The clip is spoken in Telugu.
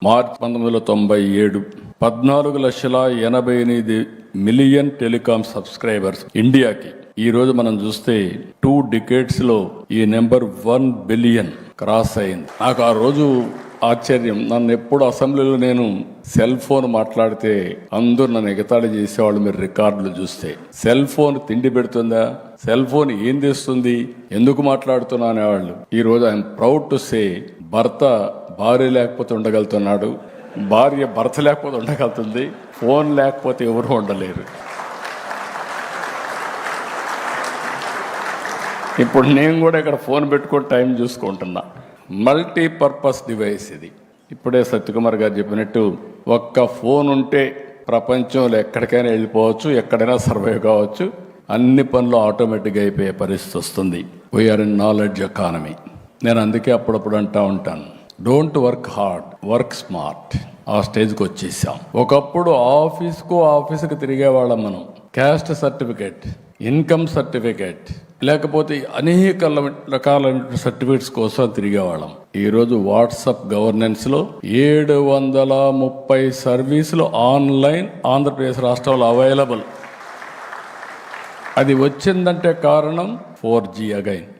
మార్చి 1997 14,88,000,000 టెలికాం సబ్స్క్రైబర్స్ ఇండియాకి. ఈ రోజు మనం చూస్తే 2 decades లో ఈ నెంబర్ 1 బిలియన్ క్రాస్ అయింది. నాకు ఆ రోజు ఆశ్చర్యం. నన్ను ఎప్పుడు అసెంబ్లీలో నేను సెల్ ఫోన్ మాట్లాడితే అందరూ నన్ను ఎగతాళి చేసేవాళ్ళు. మీరు రికార్డులు చూస్తే సెల్ ఫోన్ తిండి పెడుతుందా, సెల్ ఫోన్ ఏం తెస్తుంది, ఎందుకు మాట్లాడుతున్నా అనేవాళ్ళు. ఈ రోజు ఐఎమ్ ప్రౌడ్ టు సే భర్త భార్య లేకపోతే ఉండగలుగుతున్నాడు, భార్య భర్త లేకపోతే ఉండగలుగుతుంది, ఫోన్ లేకపోతే ఎవరు ఉండలేరు. ఇప్పుడు నేను కూడా ఇక్కడ ఫోన్ పెట్టుకొని టైం చూసుకుంటున్నా. మల్టీపర్పస్ డివైస్ ఇది. ఇప్పుడే సత్యకుమార్ గారు చెప్పినట్టు ఒక్క ఫోన్ ఉంటే ప్రపంచంలో ఎక్కడికైనా వెళ్ళిపోవచ్చు, ఎక్కడైనా సర్వైవ్ కావచ్చు, అన్ని పనులు ఆటోమేటిక్గా అయిపోయే పరిస్థితి వస్తుంది. We are in knowledge economy. నేను అందుకే అప్పుడప్పుడు అంటూ ఉంటాను, don't work hard, work smart. ఆ స్టేజ్కి వచ్చేసాం. ఒకప్పుడు ఆఫీస్కి తిరిగేవాళ్ళం మనం. క్యాస్ట్ సర్టిఫికేట్, ఇన్కమ్ సర్టిఫికేట్, లేకపోతే అనేక రకాల సర్టిఫికేట్స్ కోసం తిరిగేవాళ్ళం. ఈరోజు వాట్సాప్ గవర్నెన్స్లో 730 సర్వీసులు ఆన్లైన్ ఆంధ్రప్రదేశ్ రాష్ట్రంలో అవైలబుల్. అది వచ్చిందంటే కారణం 4G అగైన్.